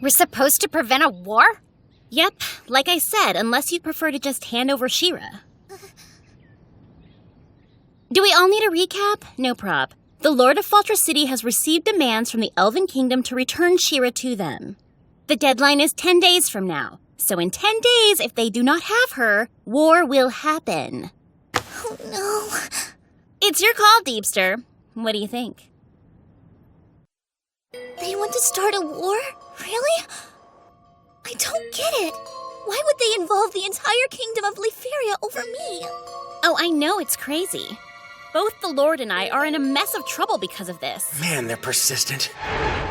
We're supposed to prevent a war? Yep, like I said, unless you'd prefer to just hand over Shera. Do we all need a recap? No prob. The Lord of Fortress City has received demands from the Elven Kingdom to return Shera to them. The deadline is 10 days from now, so in 10 days, if they do not have her, war will happen. Oh no. It's your call, Deepster. What do you think? They want to start a war? Really? I don't get it. Why would they involve the entire kingdom of Leferia over me? Oh, I know it's crazy. Both the Lord and I are in a mess of trouble because of this. Man, they're persistent.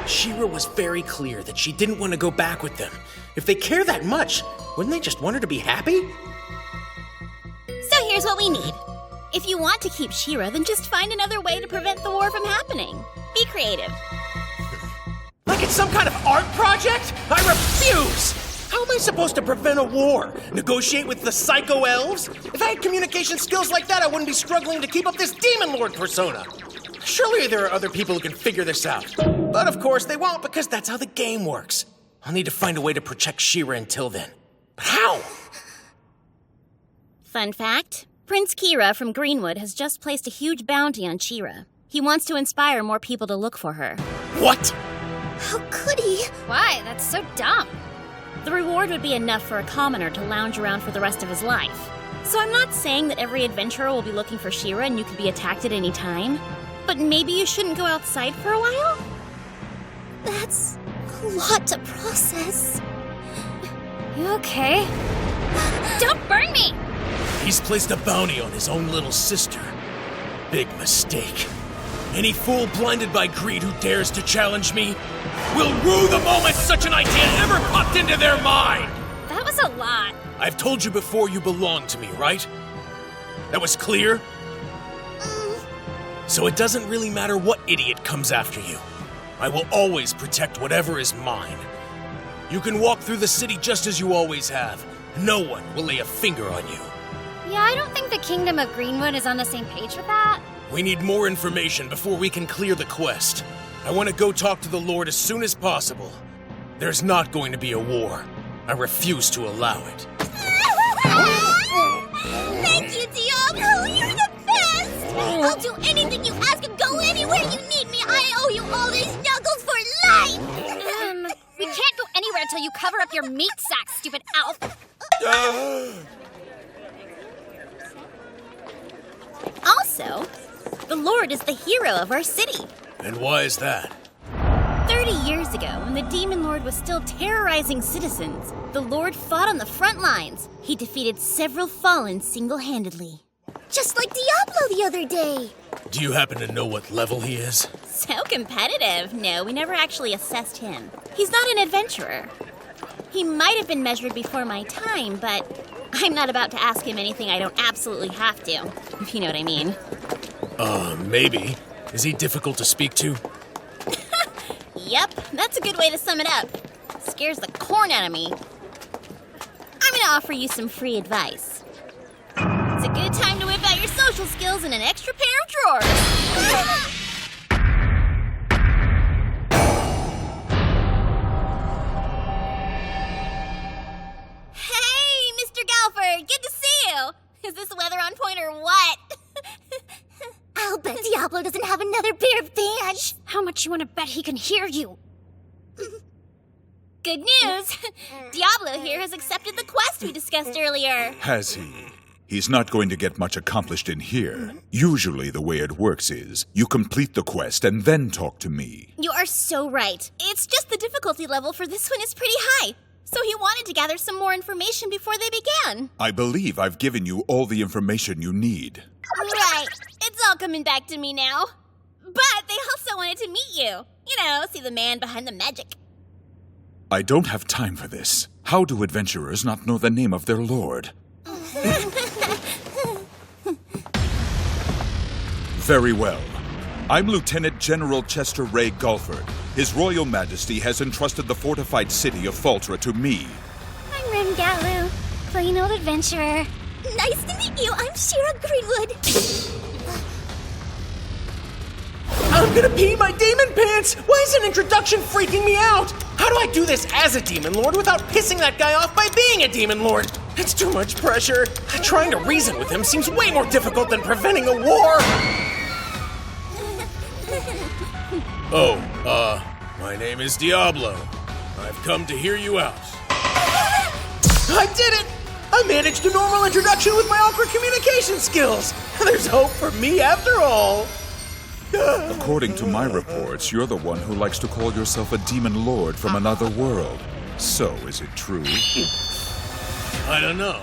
Shera was very clear that she didn't want to go back with them. If they care that much, wouldn't they just want her to be happy? So here's what we need. If you want to keep Shera, then just find another way to prevent the war from happening. Be creative. Like it's some kind of art project? I refuse! How am I supposed to prevent a war? Negotiate with the psycho elves? If I had communication skills like that, I wouldn't be struggling to keep up this demon lord persona. Surely there are other people who can figure this out. But of course they won't, because that's how the game works. I'll need to find a way to protect Shera until then. But how? Fun fact, Prince Kira from Greenwood has just placed a huge bounty on Shera. He wants to inspire more people to look for her. What? How could he? Why? That's so dumb. The reward would be enough for a commoner to lounge around for the rest of his life. So I'm not saying that every adventurer will be looking for Shera and you could be attacked at any time. But maybe you shouldn't go outside for a while? That's a lot to process. You okay? Don't burn me! He's placed a bounty on his own little sister. Big mistake. Any fool blinded by greed who dares to challenge me will rue the moment such an idea ever popped into their mind! That was a lot. I've told you before you belong to me, right? That was clear? So it doesn't really matter what idiot comes after you. I will always protect whatever is mine. You can walk through the city just as you always have. No one will lay a finger on you. Yeah, I don't think the Kingdom of Greenwood is on the same page with that. We need more information before we can clear the quest. I want to go talk to the Lord as soon as possible. There's not going to be a war. I refuse to allow it. Thank you, Diablo! You're the best! I'll do anything you ask and go anywhere you need me. I owe you all these knuckles for life! We can't go anywhere until you cover up your meat sack, stupid elf. Also, the Lord is the hero of our city. And why is that? 30 years ago, when the Demon Lord was still terrorizing citizens, the Lord fought on the front lines. He defeated several fallen single-handedly. Just like Diablo the other day. Do you happen to know what level he is? So competitive. No, we never actually assessed him. He's not an adventurer. He might have been measured before my time, but I'm not about to ask him anything I don't absolutely have to, if you know what I mean. Maybe. Is he difficult to speak to? Yep, that's a good way to sum it up. Scares the corn out of me. I'm gonna offer you some free advice. It's a good time to whip out your social skills and an extra pair of drawers. Hey, Mr. Galford, good to see you. Is this weather on point or what? I'll bet Diablo doesn't have another pair of pants. How much you want to bet he can hear you? Good news! Diablo here has accepted the quest we discussed earlier. Has he? He's not going to get much accomplished in here. Usually the way it works is, you complete the quest and then talk to me. You are so right. It's just the difficulty level for this one is pretty high. So he wanted to gather some more information before they began. I believe I've given you all the information you need. Right. It's all coming back to me now. But they also wanted to meet you. You know, see the man behind the magic. I don't have time for this. How do adventurers not know the name of their lord? Very well. I'm Lieutenant General Chester Ray Galford. His Royal Majesty has entrusted the fortified city of Faltra to me. I'm Ren Galu, plain old adventurer. Nice to meet you. I'm Shera Greenwood. I'm gonna pee my demon pants! Why is an introduction freaking me out? How do I do this as a demon lord without pissing that guy off by being a demon lord? It's too much pressure. Trying to reason with him seems way more difficult than preventing a war. My name is Diablo. I've come to hear you out. I did it! I managed a normal introduction with my awkward communication skills. There's hope for me after all. According to my reports, you're the one who likes to call yourself a demon lord from another world. So, is it true? I don't know.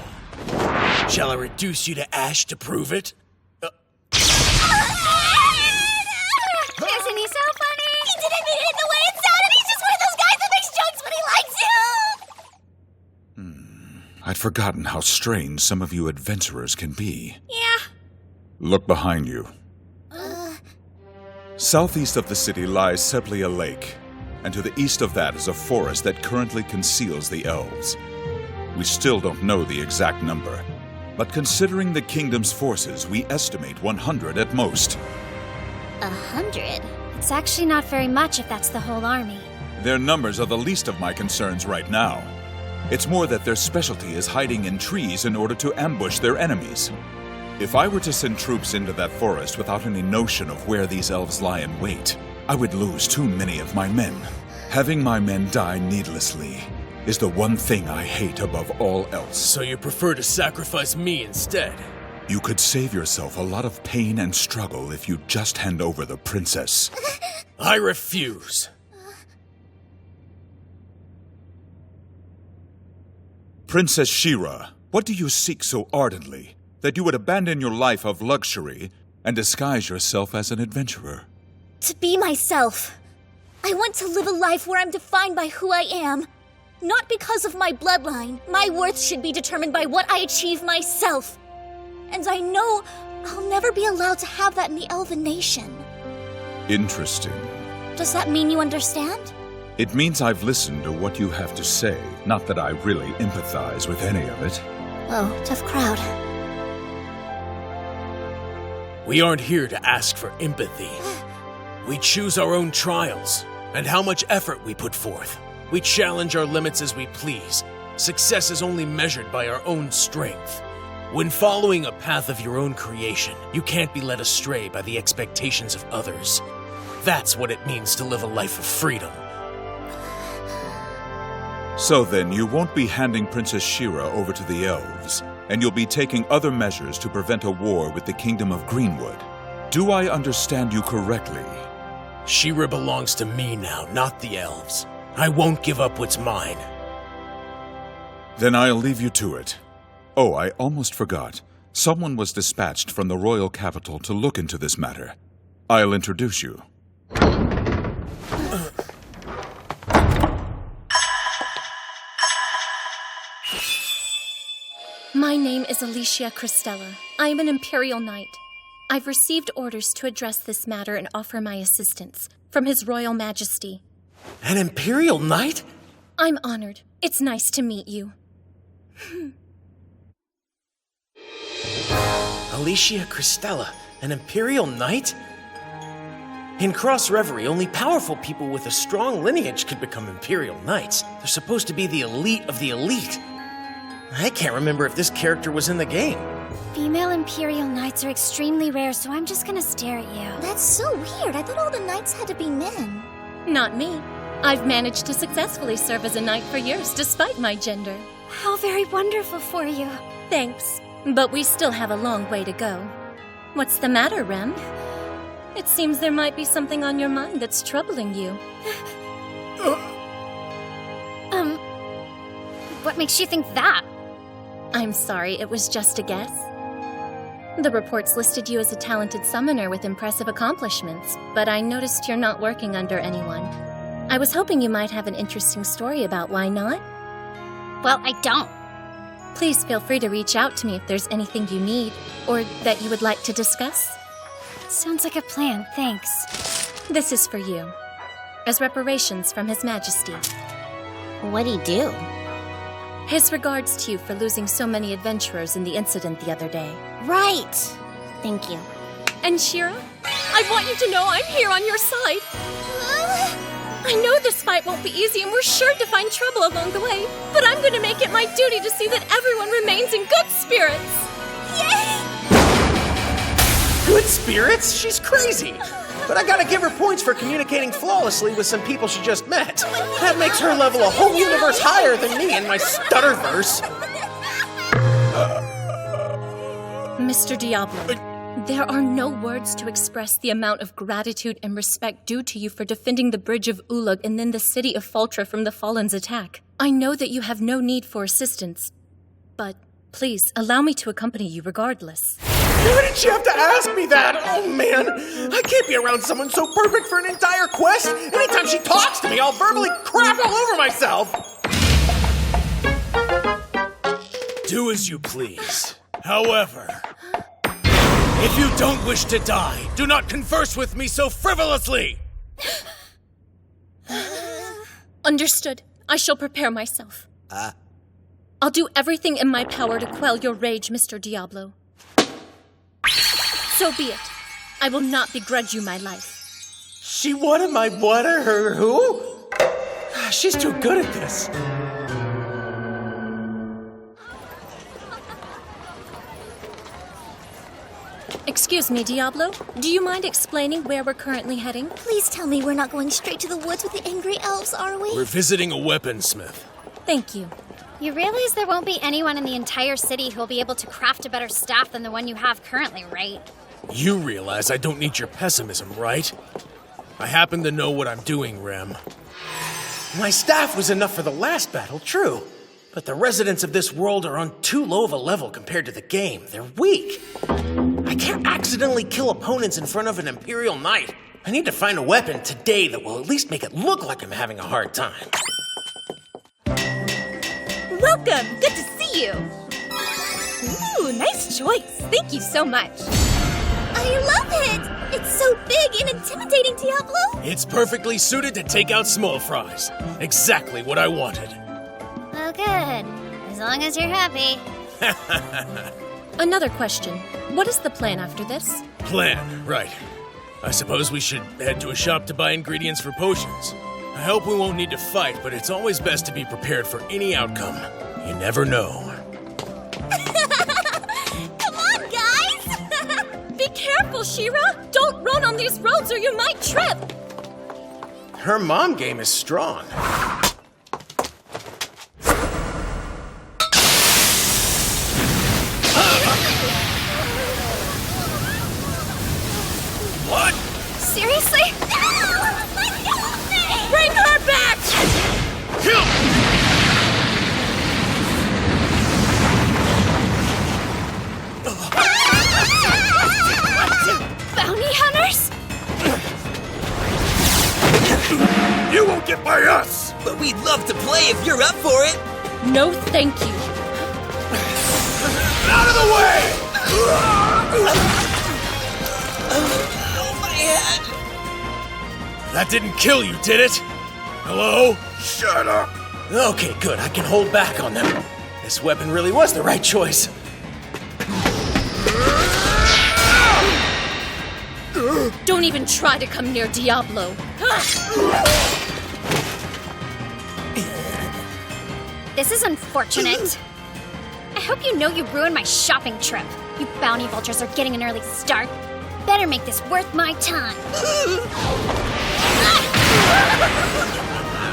Shall I reduce you to ash to prove it? Isn't he so funny? He didn't mean it in the way it sounded. He's just one of those guys that makes jokes when he likes you. I'd forgotten how strange some of you adventurers can be. Yeah. Look behind you. Southeast of the city lies Seblia Lake, and to the east of that is a forest that currently conceals the elves. We still don't know the exact number, but considering the kingdom's forces, we estimate 100 at most. 100? It's actually not very much if that's the whole army. Their numbers are the least of my concerns right now. It's more that their specialty is hiding in trees in order to ambush their enemies. If I were to send troops into that forest without any notion of where these elves lie in wait, I would lose too many of my men. Having my men die needlessly is the one thing I hate above all else. So you prefer to sacrifice me instead? You could save yourself a lot of pain and struggle if you just hand over the princess. I refuse. Princess Shera, what do you seek so ardently that you would abandon your life of luxury and disguise yourself as an adventurer? To be myself. I want to live a life where I'm defined by who I am. Not because of my bloodline. My worth should be determined by what I achieve myself. And I know I'll never be allowed to have that in the Elven Nation. Interesting. Does that mean you understand? It means I've listened to what you have to say, not that I really empathize with any of it. Oh, tough crowd. We aren't here to ask for empathy. We choose our own trials and how much effort we put forth. We challenge our limits as we please. Success is only measured by our own strength. When following a path of your own creation, you can't be led astray by the expectations of others. That's what it means to live a life of freedom. So then, you won't be handing Princess Shera over to the elves, and you'll be taking other measures to prevent a war with the Kingdom of Greenwood. Do I understand you correctly? Shera belongs to me now, not the elves. I won't give up what's mine. Then I'll leave you to it. Oh, I almost forgot. Someone was dispatched from the royal capital to look into this matter. I'll introduce you. My name is Alicia Crystella. I am an Imperial Knight. I've received orders to address this matter and offer my assistance from His Royal Majesty. An Imperial Knight? I'm honored. It's nice to meet you. Alicia Crystella, an Imperial Knight? In Cross Reverie, only powerful people with a strong lineage could become Imperial Knights. They're supposed to be the elite of the elite. I can't remember if this character was in the game. Female Imperial Knights are extremely rare, so I'm just gonna stare at you. That's so weird. I thought all the knights had to be men. Not me. I've managed to successfully serve as a knight for years, despite my gender. How very wonderful for you. Thanks. But we still have a long way to go. What's the matter, Rem? It seems there might be something on your mind that's troubling you. What makes you think that? I'm sorry, it was just a guess. The reports listed you as a talented summoner with impressive accomplishments, but I noticed you're not working under anyone. I was hoping you might have an interesting story about why not. Well, I don't. Please feel free to reach out to me if there's anything you need, or that you would like to discuss. Sounds like a plan, thanks. This is for you, as reparations from His Majesty. What'd he do? His regards to you for losing so many adventurers in the incident the other day. Right. Thank you. And Shera, I want you to know I'm here on your side. I know this fight won't be easy and we're sure to find trouble along the way, but I'm gonna make it my duty to see that everyone remains in good spirits. Yay! Good spirits? She's crazy. But I gotta give her points for communicating flawlessly with some people she just met. That makes her level a whole universe higher than me in my stutterverse. Mr. Diablo, there are no words to express the amount of gratitude and respect due to you for defending the bridge of Ulug and then the city of Faltra from the Fallen's attack. I know that you have no need for assistance, but please allow me to accompany you regardless. Why did she have to ask me that? Oh man, I can't be around someone so perfect for an entire quest. Anytime she talks to me, I'll verbally crap all over myself. Do as you please. However, if you don't wish to die, do not converse with me so frivolously! Understood. I shall prepare myself. I'll do everything in my power to quell your rage, Mr. Diablo. So be it. I will not begrudge you my life. She wanted my what? Her who? She's too good at this. Excuse me, Diablo. Do you mind explaining where we're currently heading? Please tell me we're not going straight to the woods with the angry elves, are we? We're visiting a weaponsmith. Thank you. You realize there won't be anyone in the entire city who'll be able to craft a better staff than the one you have currently, right? You realize I don't need your pessimism, right? I happen to know what I'm doing, Rem. My staff was enough for the last battle, true. But the residents of this world are on too low of a level compared to the game. They're weak. I can't accidentally kill opponents in front of an Imperial Knight. I need to find a weapon today that will at least make it look like I'm having a hard time. Welcome! Good to see you! Ooh, nice choice. Thank you so much. I love it! It's so big and intimidating, Diablo! It's perfectly suited to take out small fries. Exactly what I wanted. Oh, good. As long as you're happy. Another question. What is the plan after this? Plan, right. I suppose we should head to a shop to buy ingredients for potions. I hope we won't need to fight, but it's always best to be prepared for any outcome. You never know. Come on, guys! Be careful, Shera! Don't run on these roads or you might trip! Her mom game is strong. What? Seriously? No! Let go of me! Bring her back! Kill! Bounty hunters? You won't get by us! But we'd love to play if you're up for it. No, thank you. Out of the way! Oh, my head. That didn't kill you, did it? Hello? Shut up! Okay, good. I can hold back on them. This weapon really was the right choice. Don't even try to come near Diablo. This is unfortunate. I hope you know you ruined my shopping trip. You bounty vultures are getting an early start. Better make this worth my time.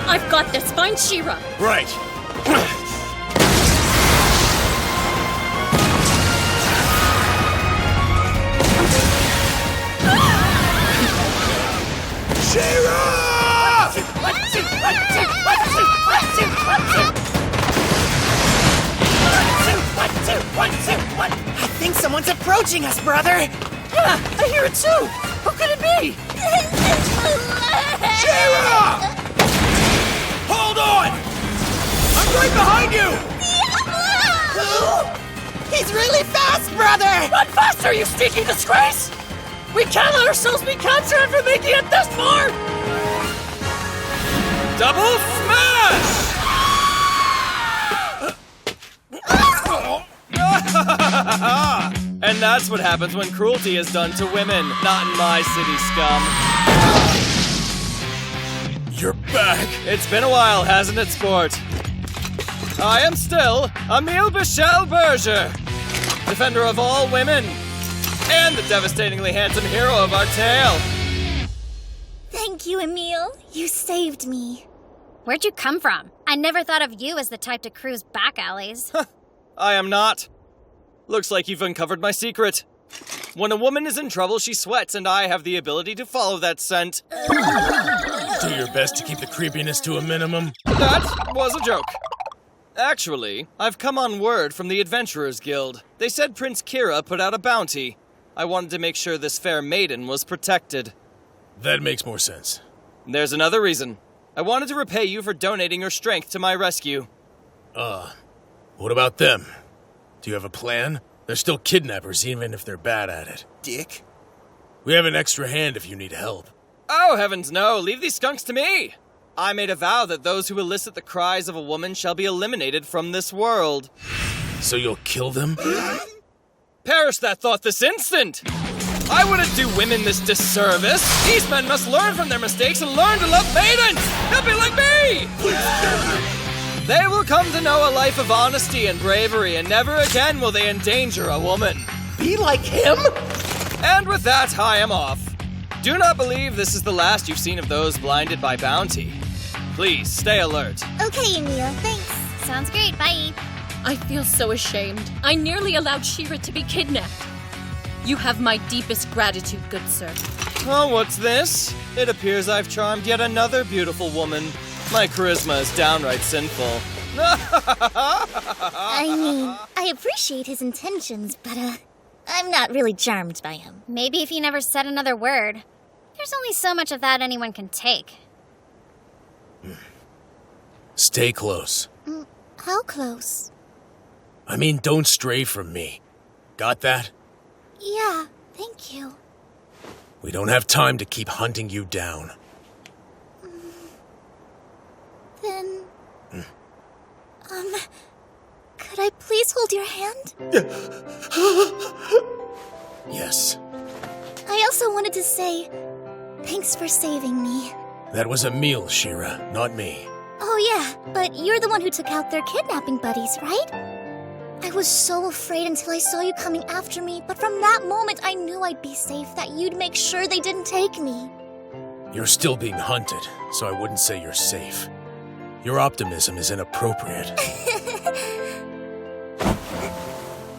I've got this. Find Shera. Right. I think someone's approaching us, brother. I hear it too. Who could it be? Shera! Hold on! I'm right behind you! He's really fast, brother. Run faster, you stinky disgrace! We can't let ourselves be captured after making it this far! Double smash! And that's That's what happens when cruelty is done to women. Not in my city, scum. You're back! It's been a while, hasn't it, sport? I am still Emile Bichel Berger, defender of all women, and the devastatingly handsome hero of our tale. Thank you, Emile. You saved me. Where'd you come from? I never thought of you as the type to cruise back alleys. I am not. Looks like you've uncovered my secret. When a woman is in trouble, she sweats, and I have the ability to follow that scent. Do your best to keep the creepiness to a minimum. That was a joke. Actually, I've come on word from the Adventurers Guild. They said Prince Kira put out a bounty. I wanted to make sure this fair maiden was protected. That makes more sense. There's another reason. I wanted to repay you for donating your strength to my rescue. What about them? Do you have a plan? They're still kidnappers, even if they're bad at it. Dick? We have an extra hand if you need help. Oh, heavens no! Leave these skunks to me! I made a vow that those who elicit the cries of a woman shall be eliminated from this world. So you'll kill them? Perish that thought this instant! I wouldn't do women this disservice! These men must learn from their mistakes and learn to love maidens! They'll be like me! They will come to know a life of honesty and bravery, and never again will they endanger a woman. Be like him? And with that, I am off. Do not believe this is the last you've seen of those blinded by bounty. Please, stay alert. Okay, Emile, thanks. Sounds great, bye. I feel so ashamed. I nearly allowed Shera to be kidnapped. You have my deepest gratitude, good sir. Oh, what's this? It appears I've charmed yet another beautiful woman. My charisma is downright sinful. I mean, I appreciate his intentions, but, I'm not really charmed by him. Maybe if he never said another word. There's only so much of that anyone can take. Stay close. How close? I mean, don't stray from me. Got that? Yeah, thank you. We don't have time to keep hunting you down. Then... could I please hold your hand? Yes. I also wanted to say, thanks for saving me. That was Emile, Shera, not me. Oh yeah, but you're the one who took out their kidnapping buddies, right? I was so afraid until I saw you coming after me, but from that moment I knew I'd be safe, that you'd make sure they didn't take me. You're still being hunted, so I wouldn't say you're safe. Your optimism is inappropriate.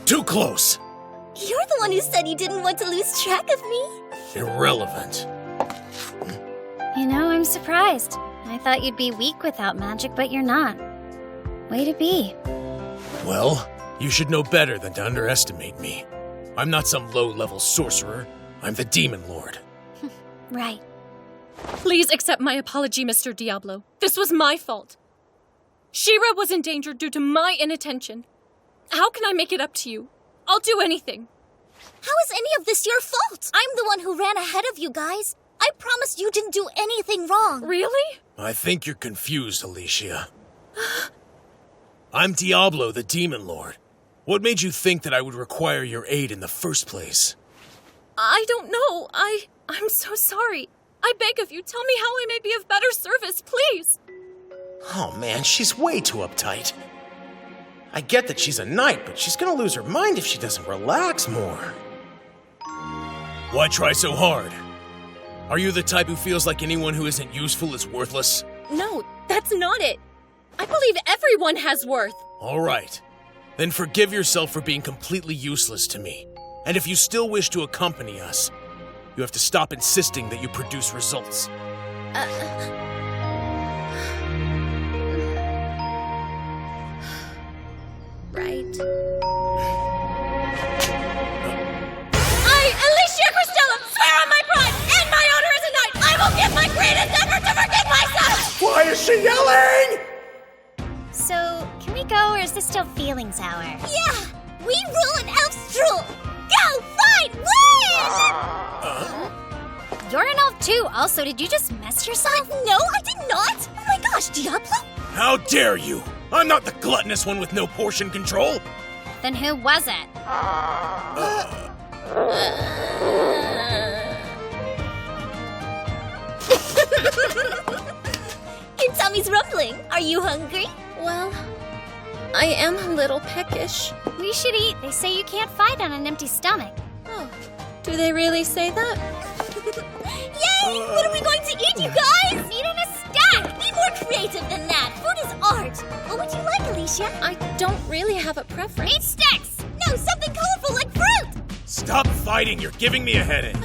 Too close! You're the one who said you didn't want to lose track of me. Irrelevant. You know, I'm surprised. I thought you'd be weak without magic, but you're not. Way to be. Well, you should know better than to underestimate me. I'm not some low-level sorcerer. I'm the Demon Lord. Right. Please accept my apology, Mr. Diablo. This was my fault. Shera was in danger due to my inattention. How can I make it up to you? I'll do anything. How is any of this your fault? I'm the one who ran ahead of you guys. I promised you didn't do anything wrong. Really? I think you're confused, Alicia. I'm Diablo, the Demon Lord. What made you think that I would require your aid in the first place? I don't know. I'm so sorry. I beg of you, tell me how I may be of better service, please. Oh man, she's way too uptight. I get that she's a knight, but she's gonna lose her mind if she doesn't relax more. Why try so hard? Are you the type who feels like anyone who isn't useful is worthless? No, that's not it. I believe everyone has worth. All right. Then forgive yourself for being completely useless to me. And if you still wish to accompany us, you have to stop insisting that you produce results. Right. I, Alicia Crystella, swear on my pride and my honor as a knight, I will give my greatest effort to forgive myself! Why is she yelling? So, can we go, or is this still feelings hour? Yeah, we rule in Elfstrul. Go, fight, win! You're an elf too. Also, did you just mess yourself? No, I did not. Oh my gosh, Diablo. How dare you! I'm not the gluttonous one with no portion control! Then who was it? Your tummy's rumbling. Are you hungry? Well, I am a little peckish. We should eat. They say you can't fight on an empty stomach. Oh, do they really say that? Yay! What are we going to eat, you guys? Meat in a stack! Be more creative than that. Food is art. What would you like, Alicia? I don't really have a preference. Meat sticks! No, something colorful like fruit! Stop fighting, you're giving me a headache.